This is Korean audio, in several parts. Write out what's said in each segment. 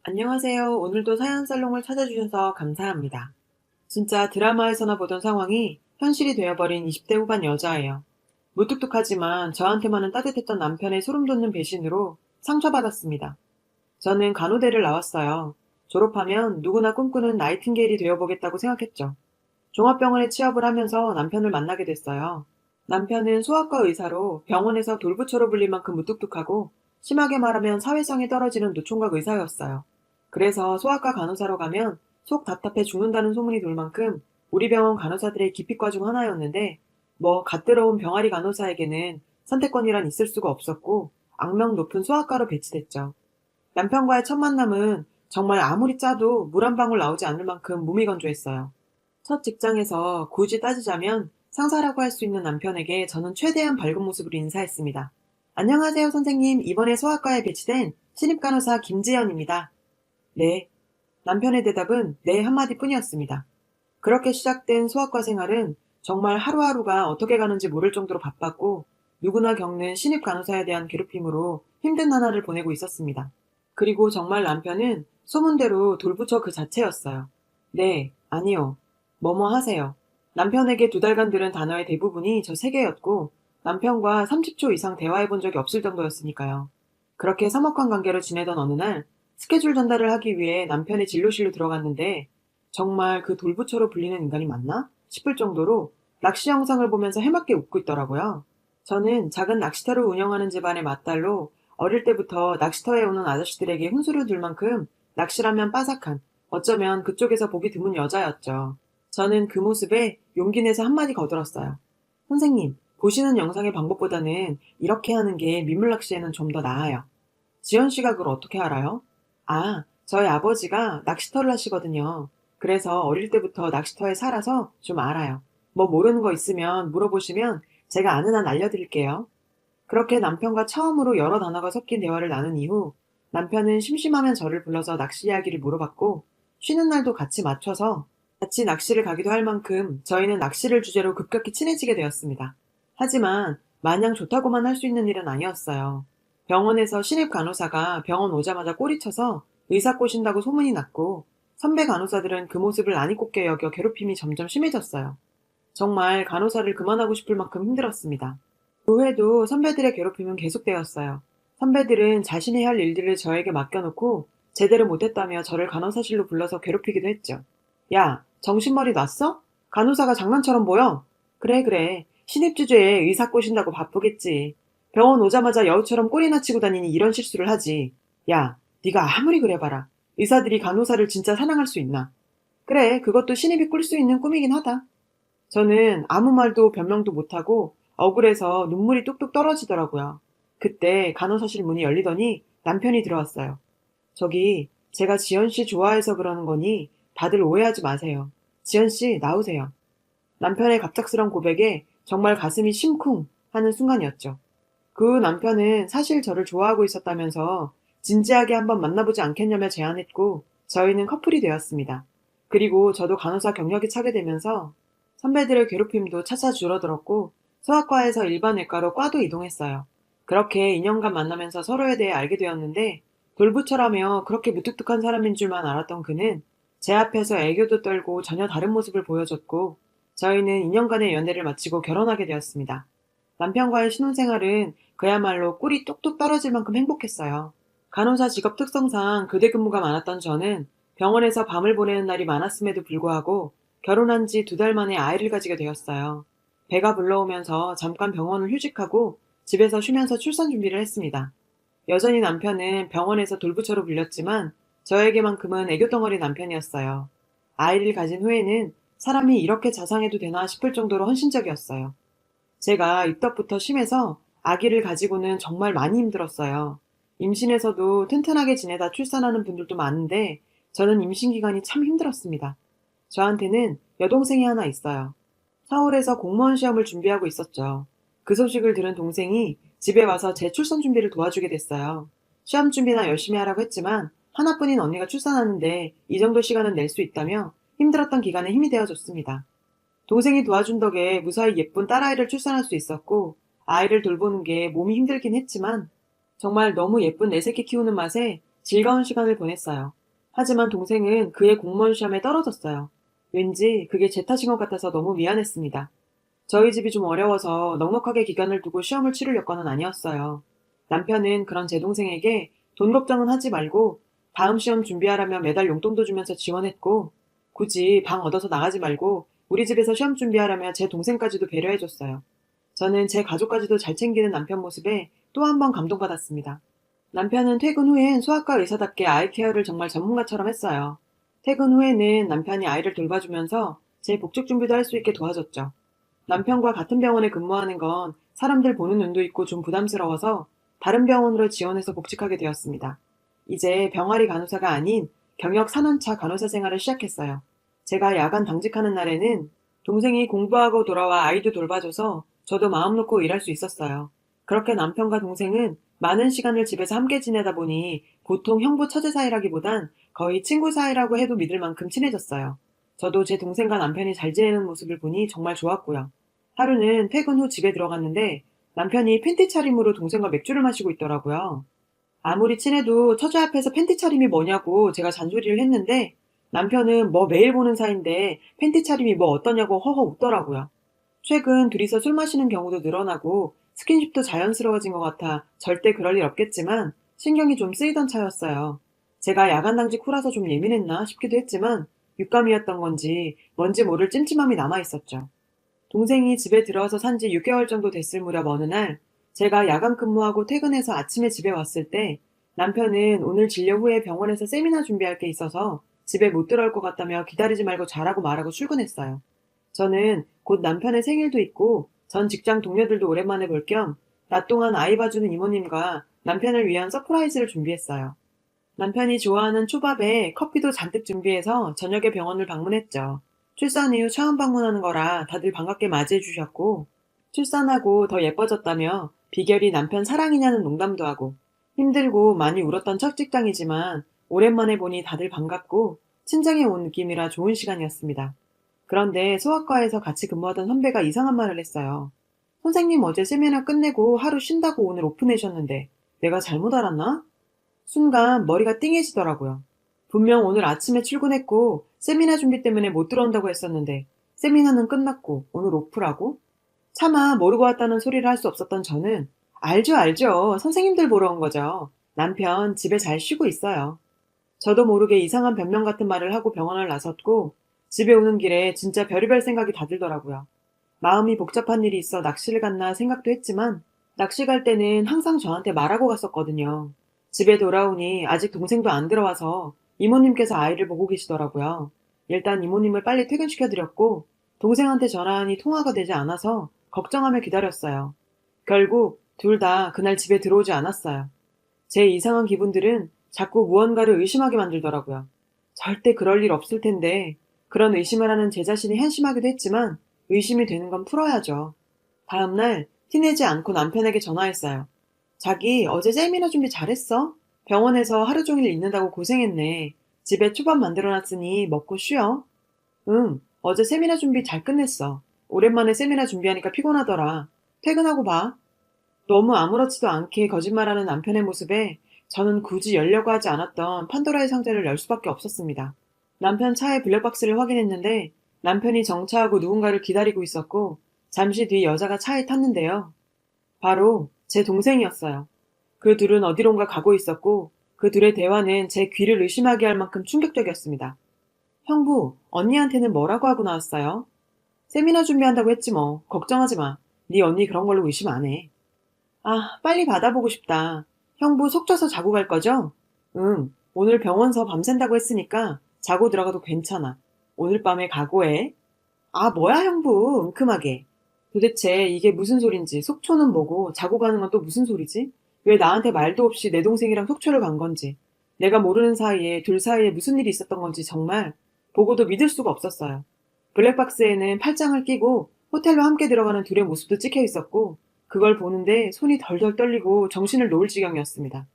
안녕하세요. 오늘도 사연살롱을 찾아주셔서 감사합니다. 진짜 드라마에서나 보던 상황이 현실이 되어버린 20대 후반 여자예요. 무뚝뚝하지만 저한테만은 따뜻했던 남편의 소름 돋는 배신으로 상처받았습니다. 저는 간호대를 나왔어요. 졸업하면 누구나 꿈꾸는 나이팅게일이 되어보겠다고 생각했죠. 종합병원에 취업을 하면서 남편을 만나게 됐어요. 남편은 소아과 의사로 병원에서 돌부처로 불릴 만큼 무뚝뚝하고 심하게 말하면 사회성이 떨어지는 노총각 의사였어요. 그래서 소아과 간호사로 가면 속 답답해 죽는다는 소문이 돌 만큼 우리 병원 간호사들의 기피과 중 하나였는데 갓 들어온 병아리 간호사에게는 선택권이란 있을 수가 없었고 악명 높은 소아과로 배치됐죠. 남편과의 첫 만남은 정말 아무리 짜도 물 한 방울 나오지 않을 만큼 무미건조했어요. 첫 직장에서 굳이 따지자면 상사라고 할 수 있는 남편에게 저는 최대한 밝은 모습으로 인사했습니다. 안녕하세요, 선생님. 이번에 소아과에 배치된 신입간호사 김지연입니다. 네. 남편의 대답은 네 한마디뿐이었습니다. 그렇게 시작된 소아과 생활은 정말 하루하루가 어떻게 가는지 모를 정도로 바빴고 누구나 겪는 신입 간호사에 대한 괴롭힘으로 힘든 나날을 보내고 있었습니다. 그리고 정말 남편은 소문대로 돌부처 그 자체였어요. 네, 아니요. 뭐뭐 하세요. 남편에게 2달간 들은 단어의 대부분이 저 3개였고 남편과 30초 이상 대화해 본 적이 없을 정도였으니까요. 그렇게 서먹한 관계로 지내던 어느 날 스케줄 전달을 하기 위해 남편의 진료실로 들어갔는데 정말 그 돌부처로 불리는 인간이 맞나? 싶을 정도로 낚시 영상을 보면서 해맑게 웃고 있더라고요. 저는 작은 낚시터를 운영하는 집안의 맏딸로 어릴 때부터 낚시터에 오는 아저씨들에게 훈수를 둘 만큼 낚시라면 빠삭한, 어쩌면 그쪽에서 보기 드문 여자였죠. 저는 그 모습에 용기 내서 한마디 거들었어요. 선생님, 보시는 영상의 방법보다는 이렇게 하는 게 민물낚시에는 좀 더 나아요. 지연 씨가 그걸 어떻게 알아요? 아, 저희 아버지가 낚시터를 하시거든요. 그래서 어릴 때부터 낚시터에 살아서 좀 알아요. 뭐 모르는 거 있으면 물어보시면 제가 아는 한 알려드릴게요. 그렇게 남편과 처음으로 여러 단어가 섞인 대화를 나눈 이후 남편은 심심하면 저를 불러서 낚시 이야기를 물어봤고 쉬는 날도 같이 맞춰서 같이 낚시를 가기도 할 만큼 저희는 낚시를 주제로 급격히 친해지게 되었습니다. 하지만 마냥 좋다고만 할 수 있는 일은 아니었어요. 병원에서 신입 간호사가 병원 오자마자 꼬리쳐서 의사 꼬신다고 소문이 났고 선배 간호사들은 그 모습을 난이 꼽게 여겨 괴롭힘이 점점 심해졌어요. 정말 간호사를 그만하고 싶을 만큼 힘들었습니다. 그 후에도 선배들의 괴롭힘은 계속되었어요. 선배들은 자신이 할 일들을 저에게 맡겨놓고 제대로 못했다며 저를 간호사실로 불러서 괴롭히기도 했죠. 야, 정신머리 놨어? 간호사가 장난처럼 보여? 그래, 그래. 신입 주제에 의사 꼬신다고 바쁘겠지. 병원 오자마자 여우처럼 꼬리나 치고 다니니 이런 실수를 하지. 야, 네가 아무리 그래봐라. 의사들이 간호사를 진짜 사랑할 수 있나? 그래, 그것도 신입이 꿀 수 있는 꿈이긴 하다. 저는 아무 말도 변명도 못하고 억울해서 눈물이 뚝뚝 떨어지더라고요. 그때 간호사실 문이 열리더니 남편이 들어왔어요. 저기, 제가 지연 씨 좋아해서 그러는 거니 다들 오해하지 마세요. 지연 씨, 나오세요. 남편의 갑작스런 고백에 정말 가슴이 심쿵 하는 순간이었죠. 그 후 남편은 사실 저를 좋아하고 있었다면서 진지하게 한번 만나보지 않겠냐며 제안했고 저희는 커플이 되었습니다. 그리고 저도 간호사 경력이 차게 되면서 선배들의 괴롭힘도 차차 줄어들었고 소아과에서 일반 외과로 과도 이동했어요. 그렇게 2년간 만나면서 서로에 대해 알게 되었는데 돌부처라며 그렇게 무뚝뚝한 사람인 줄만 알았던 그는 제 앞에서 애교도 떨고 전혀 다른 모습을 보여줬고 저희는 2년간의 연애를 마치고 결혼하게 되었습니다. 남편과의 신혼생활은 그야말로 꿀이 뚝뚝 떨어질 만큼 행복했어요. 간호사 직업 특성상 교대 근무가 많았던 저는 병원에서 밤을 보내는 날이 많았음에도 불구하고 결혼한 지 2달 만에 아이를 가지게 되었어요. 배가 불러오면서 잠깐 병원을 휴직하고 집에서 쉬면서 출산 준비를 했습니다. 여전히 남편은 병원에서 돌부처로 불렸지만 저에게만큼은 애교덩어리 남편이었어요. 아이를 가진 후에는 사람이 이렇게 자상해도 되나 싶을 정도로 헌신적이었어요. 제가 입덧부터 심해서 아기를 가지고는 정말 많이 힘들었어요. 임신에서도 튼튼하게 지내다 출산하는 분들도 많은데 저는 임신 기간이 참 힘들었습니다. 저한테는 여동생이 하나 있어요. 서울에서 공무원 시험을 준비하고 있었죠. 그 소식을 들은 동생이 집에 와서 제 출산 준비를 도와주게 됐어요. 시험 준비나 열심히 하라고 했지만 하나뿐인 언니가 출산하는데 이 정도 시간은 낼 수 있다며 힘들었던 기간에 힘이 되어줬습니다. 동생이 도와준 덕에 무사히 예쁜 딸아이를 출산할 수 있었고 아이를 돌보는 게 몸이 힘들긴 했지만 정말 너무 예쁜 내 새끼 키우는 맛에 즐거운 시간을 보냈어요. 하지만 동생은 그의 공무원 시험에 떨어졌어요. 왠지 그게 제 탓인 것 같아서 너무 미안했습니다. 저희 집이 좀 어려워서 넉넉하게 기간을 두고 시험을 치를 여건은 아니었어요. 남편은 그런 제 동생에게 돈 걱정은 하지 말고 다음 시험 준비하라며 매달 용돈도 주면서 지원했고, 굳이 방 얻어서 나가지 말고 우리 집에서 시험 준비하라며 제 동생까지도 배려해줬어요. 저는 제 가족까지도 잘 챙기는 남편 모습에 또 한 번 감동받았습니다. 남편은 퇴근 후엔 소아과 의사답게 아이 케어를 정말 전문가처럼 했어요. 퇴근 후에는 남편이 아이를 돌봐주면서 제 복직 준비도 할 수 있게 도와줬죠. 남편과 같은 병원에 근무하는 건 사람들 보는 눈도 있고 좀 부담스러워서 다른 병원으로 지원해서 복직하게 되었습니다. 이제 병아리 간호사가 아닌 경력 4년차 간호사 생활을 시작했어요. 제가 야간 당직하는 날에는 동생이 공부하고 돌아와 아이도 돌봐줘서 저도 마음 놓고 일할 수 있었어요. 그렇게 남편과 동생은 많은 시간을 집에서 함께 지내다 보니 보통 형부 처제 사이라기보단 거의 친구 사이라고 해도 믿을 만큼 친해졌어요. 저도 제 동생과 남편이 잘 지내는 모습을 보니 정말 좋았고요. 하루는 퇴근 후 집에 들어갔는데 남편이 팬티 차림으로 동생과 맥주를 마시고 있더라고요. 아무리 친해도 처제 앞에서 팬티 차림이 뭐냐고 제가 잔소리를 했는데 남편은 뭐 매일 보는 사이인데 팬티 차림이 뭐 어떠냐고 허허 웃더라고요. 최근 둘이서 술 마시는 경우도 늘어나고 스킨십도 자연스러워진 것 같아 절대 그럴 일 없겠지만 신경이 좀 쓰이던 차였어요. 제가 야간 당직 후라서 좀 예민했나 싶기도 했지만 육감이었던 건지 뭔지 모를 찜찜함이 남아있었죠. 동생이 집에 들어와서 산지 6개월 정도 됐을 무렵 어느 날 제가 야간 근무하고 퇴근해서 아침에 집에 왔을 때 남편은 오늘 진료 후에 병원에서 세미나 준비할 게 있어서 집에 못 들어올 것 같다며 기다리지 말고 자라고 말하고 출근했어요. 저는 곧 남편의 생일도 있고 전 직장 동료들도 오랜만에 볼 겸 낮 동안 아이 봐주는 이모님과 남편을 위한 서프라이즈를 준비했어요. 남편이 좋아하는 초밥에 커피도 잔뜩 준비해서 저녁에 병원을 방문했죠. 출산 이후 처음 방문하는 거라 다들 반갑게 맞이해 주셨고, 출산하고 더 예뻐졌다며 비결이 남편 사랑이냐는 농담도 하고, 힘들고 많이 울었던 첫 직장이지만 오랜만에 보니 다들 반갑고 친정에 온 느낌이라 좋은 시간이었습니다. 그런데 소아과에서 같이 근무하던 선배가 이상한 말을 했어요. 선생님 어제 세미나 끝내고 하루 쉰다고 오늘 오픈해셨는데 내가 잘못 알았나? 순간 머리가 띵해지더라고요. 분명 오늘 아침에 출근했고 세미나 준비 때문에 못 들어온다고 했었는데 세미나는 끝났고 오늘 오프라고? 차마 모르고 왔다는 소리를 할 수 없었던 저는 알죠 알죠. 선생님들 보러 온 거죠. 남편 집에 잘 쉬고 있어요. 저도 모르게 이상한 변명 같은 말을 하고 병원을 나섰고 집에 오는 길에 진짜 별의별 생각이 다 들더라고요. 마음이 복잡한 일이 있어 낚시를 갔나 생각도 했지만 낚시 갈 때는 항상 저한테 말하고 갔었거든요. 집에 돌아오니 아직 동생도 안 들어와서 이모님께서 아이를 보고 계시더라고요. 일단 이모님을 빨리 퇴근시켜드렸고 동생한테 전화하니 통화가 되지 않아서 걱정하며 기다렸어요. 결국 둘 다 그날 집에 들어오지 않았어요. 제 이상한 기분들은 자꾸 무언가를 의심하게 만들더라고요. 절대 그럴 일 없을 텐데 그런 의심을 하는 제 자신이 한심하기도 했지만 의심이 되는 건 풀어야죠. 다음날 티내지 않고 남편에게 전화했어요. 자기 어제 세미나 준비 잘했어? 병원에서 하루 종일 있는다고 고생했네. 집에 초밥 만들어놨으니 먹고 쉬어. 응, 어제 세미나 준비 잘 끝냈어. 오랜만에 세미나 준비하니까 피곤하더라. 퇴근하고 봐. 너무 아무렇지도 않게 거짓말하는 남편의 모습에 저는 굳이 열려고 하지 않았던 판도라의 상자를 열 수밖에 없었습니다. 남편 차의 블랙박스를 확인했는데 남편이 정차하고 누군가를 기다리고 있었고 잠시 뒤 여자가 차에 탔는데요. 바로 제 동생이었어요. 그 둘은 어디론가 가고 있었고 그 둘의 대화는 제 귀를 의심하게 할 만큼 충격적이었습니다. 형부, 언니한테는 뭐라고 하고 나왔어요? 세미나 준비한다고 했지 뭐. 걱정하지 마. 네 언니 그런 걸로 의심 안 해. 아, 빨리 받아보고 싶다. 형부 속쪄서 자고 갈 거죠? 응, 오늘 병원서 밤샌다고 했으니까 자고 들어가도 괜찮아. 오늘 밤에 각오해. 아, 뭐야 형부, 웅큼하게. 도대체 이게 무슨 소린지, 속초는 뭐고 자고 가는 건 또 무슨 소리지? 왜 나한테 말도 없이 내 동생이랑 속초를 간 건지, 내가 모르는 사이에 둘 사이에 무슨 일이 있었던 건지 정말 보고도 믿을 수가 없었어요. 블랙박스에는 팔짱을 끼고 호텔로 함께 들어가는 둘의 모습도 찍혀 있었고 그걸 보는데 손이 덜덜 떨리고 정신을 놓을 지경이었습니다.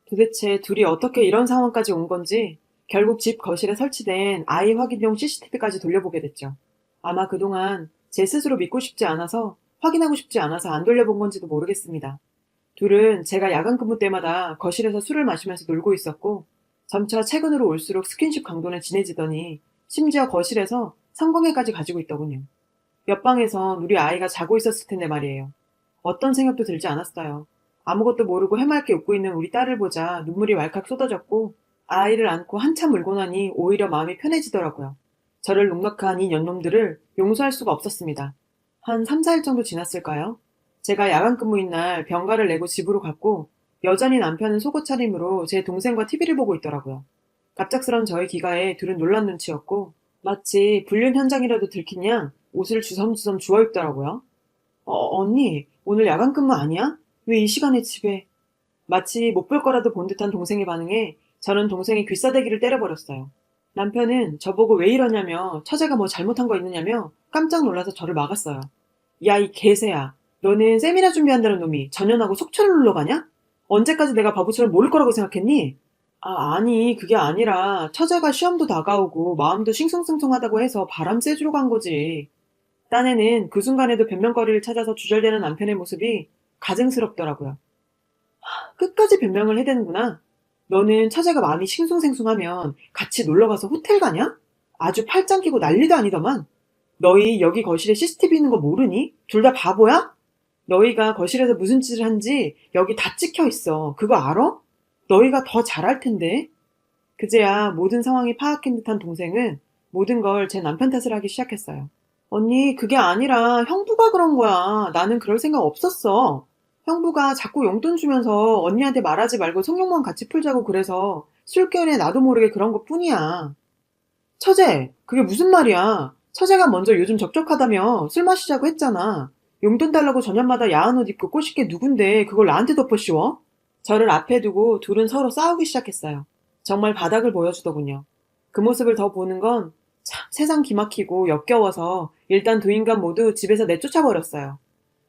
도대체 둘이 어떻게 이런 상황까지 온 건지 결국 집 거실에 설치된 아이 확인용 CCTV까지 돌려보게 됐죠. 아마 그동안 제 스스로 믿고 싶지 않아서 확인하고 싶지 않아서 안 돌려본 건지도 모르겠습니다. 둘은 제가 야간 근무 때마다 거실에서 술을 마시면서 놀고 있었고 점차 최근으로 올수록 스킨십 강도는 진해지더니 심지어 거실에서 성공회까지 가지고 있더군요. 옆방에선 우리 아이가 자고 있었을 텐데 말이에요. 어떤 생각도 들지 않았어요. 아무것도 모르고 해맑게 웃고 있는 우리 딸을 보자 눈물이 왈칵 쏟아졌고 아이를 안고 한참 울고 나니 오히려 마음이 편해지더라고요. 저를 농락한 이 년놈들을 용서할 수가 없었습니다. 한 3, 4일 정도 지났을까요? 제가 야간 근무인 날 병가를 내고 집으로 갔고 여전히 남편은 속옷 차림으로 제 동생과 TV를 보고 있더라고요. 갑작스런 저의 귀가에 둘은 놀란 눈치였고 마치 불륜 현장이라도 들킨 양 옷을 주섬주섬 주워 입더라고요. 언니, 오늘 야간 근무 아니야? 왜 이 시간에 집에? 마치 못 볼 거라도 본 듯한 동생의 반응에 저는 동생의 귀싸대기를 때려버렸어요. 남편은 저보고 왜 이러냐며 처제가 뭐 잘못한 거 있느냐며 깜짝 놀라서 저를 막았어요. 야, 이 개새야. 너는 세미나 준비한다는 놈이 전현하고 속초를 놀러 가냐? 언제까지 내가 바보처럼 모를 거라고 생각했니? 아니, 그게 아니라 처제가 시험도 다가오고 마음도 싱숭생숭하다고 해서 바람 쐬주러 간 거지. 딴에는 그 순간에도 변명거리를 찾아서 주절되는 남편의 모습이 가증스럽더라고요. 끝까지 변명을 해대는구나. 너는 처제가 마음이 싱숭생숭하면 같이 놀러가서 호텔 가냐? 아주 팔짱 끼고 난리도 아니더만. 너희 여기 거실에 CCTV 있는 거 모르니? 둘 다 바보야? 너희가 거실에서 무슨 짓을 한지 여기 다 찍혀 있어. 그거 알아? 너희가 더 잘할 텐데. 그제야 모든 상황이 파악한 듯한 동생은 모든 걸 제 남편 탓을 하기 시작했어요. 언니, 그게 아니라 형부가 그런 거야. 나는 그럴 생각 없었어. 형부가 자꾸 용돈 주면서 언니한테 말하지 말고 성룡만 같이 풀자고 그래서 술결에 나도 모르게 그런 것 뿐이야. 처제, 그게 무슨 말이야. 처제가 먼저 요즘 적적하다며 술 마시자고 했잖아. 용돈 달라고 저녁마다 야한 옷 입고 꼬실 게 누군데 그걸 나한테 덮어씌워? 저를 앞에 두고 둘은 서로 싸우기 시작했어요. 정말 바닥을 보여주더군요. 그 모습을 더 보는 건 참 세상 기막히고 역겨워서 일단 두 인간 모두 집에서 내쫓아버렸어요.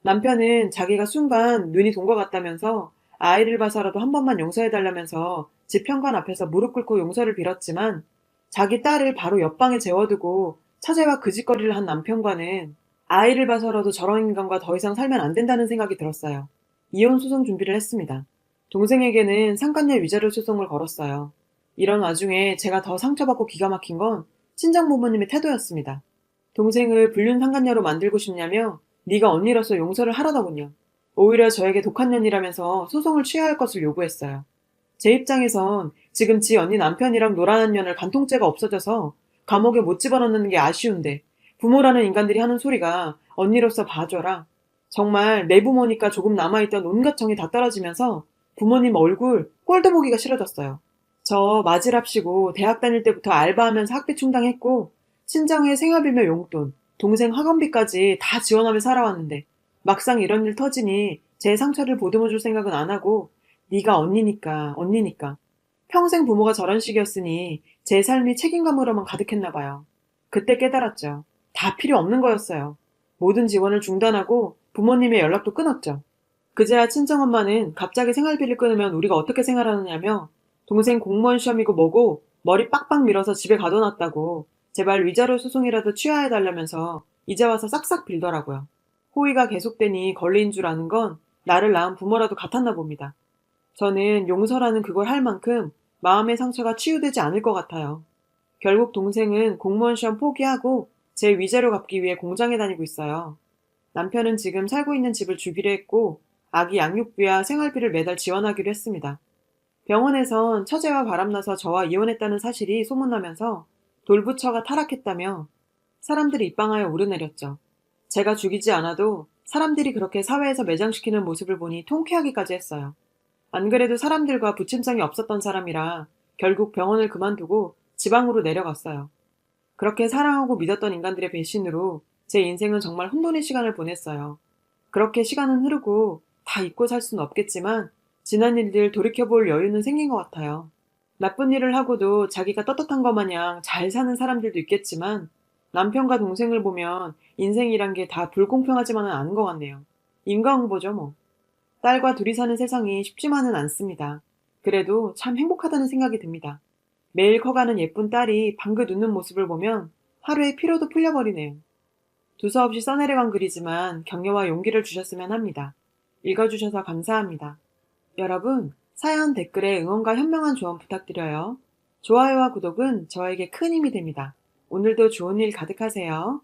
남편은 자기가 순간 눈이 돈 것 같다면서 아이를 봐서라도 한 번만 용서해달라면서 집 현관 앞에서 무릎 꿇고 용서를 빌었지만 자기 딸을 바로 옆방에 재워두고 처제와 그 짓거리를 한 남편과는 아이를 봐서라도 저런 인간과 더 이상 살면 안 된다는 생각이 들었어요. 이혼 소송 준비를 했습니다. 동생에게는 상간녀 위자료 소송을 걸었어요. 이런 와중에 제가 더 상처받고 기가 막힌 건 친정 부모님의 태도였습니다. 동생을 불륜 상간녀로 만들고 싶냐며 네가 언니로서 용서를 하라더군요. 오히려 저에게 독한 년이라면서 소송을 취하할 것을 요구했어요. 제 입장에선 지금 지 언니 남편이랑 노란한 년을 간통죄가 없어져서 감옥에 못 집어넣는 게 아쉬운데 부모라는 인간들이 하는 소리가 언니로서 봐줘라. 정말 내 부모니까 조금 남아있던 온갖 정이 다 떨어지면서 부모님 얼굴 꼴도 보기가 싫어졌어요. 저 맞이랍시고 대학 다닐 때부터 알바하면서 학비 충당했고 친정에 생활비며 용돈, 동생 학원비까지 다 지원하며 살아왔는데 막상 이런 일 터지니 제 상처를 보듬어줄 생각은 안 하고 네가 언니니까. 평생 부모가 저런 식이었으니 제 삶이 책임감으로만 가득했나 봐요. 그때 깨달았죠. 다 필요 없는 거였어요. 모든 지원을 중단하고 부모님의 연락도 끊었죠. 그제야 친정엄마는 갑자기 생활비를 끊으면 우리가 어떻게 생활하느냐며 동생 공무원 시험이고 뭐고 머리 빡빡 밀어서 집에 가둬놨다고 제발 위자료 소송이라도 취하해달라면서 이제 와서 싹싹 빌더라고요. 호의가 계속되니 걸린 줄 아는 건 나를 낳은 부모라도 같았나 봅니다. 저는 용서라는 그걸 할 만큼 마음의 상처가 치유되지 않을 것 같아요. 결국 동생은 공무원 시험 포기하고 제 위자료 갚기 위해 공장에 다니고 있어요. 남편은 지금 살고 있는 집을 주기로 했고 아기 양육비와 생활비를 매달 지원하기로 했습니다. 병원에선 처제와 바람나서 저와 이혼했다는 사실이 소문나면서 돌부처가 타락했다며 사람들이 입방하여 오르내렸죠. 제가 죽이지 않아도 사람들이 그렇게 사회에서 매장시키는 모습을 보니 통쾌하기까지 했어요. 안 그래도 사람들과 부침성이 없었던 사람이라 결국 병원을 그만두고 지방으로 내려갔어요. 그렇게 사랑하고 믿었던 인간들의 배신으로 제 인생은 정말 혼돈의 시간을 보냈어요. 그렇게 시간은 흐르고 다 잊고 살 수는 없겠지만 지난 일들 돌이켜볼 여유는 생긴 것 같아요. 나쁜 일을 하고도 자기가 떳떳한 것 마냥 잘 사는 사람들도 있겠지만 남편과 동생을 보면 인생이란 게 다 불공평하지만은 않은 것 같네요. 인과응보죠 뭐. 딸과 둘이 사는 세상이 쉽지만은 않습니다. 그래도 참 행복하다는 생각이 듭니다. 매일 커가는 예쁜 딸이 방긋 웃는 모습을 보면 하루의 피로도 풀려버리네요. 두서없이 써내려간 글이지만 격려와 용기를 주셨으면 합니다. 읽어주셔서 감사합니다. 여러분, 사연 댓글에 응원과 현명한 조언 부탁드려요. 좋아요와 구독은 저에게 큰 힘이 됩니다. 오늘도 좋은 일 가득하세요.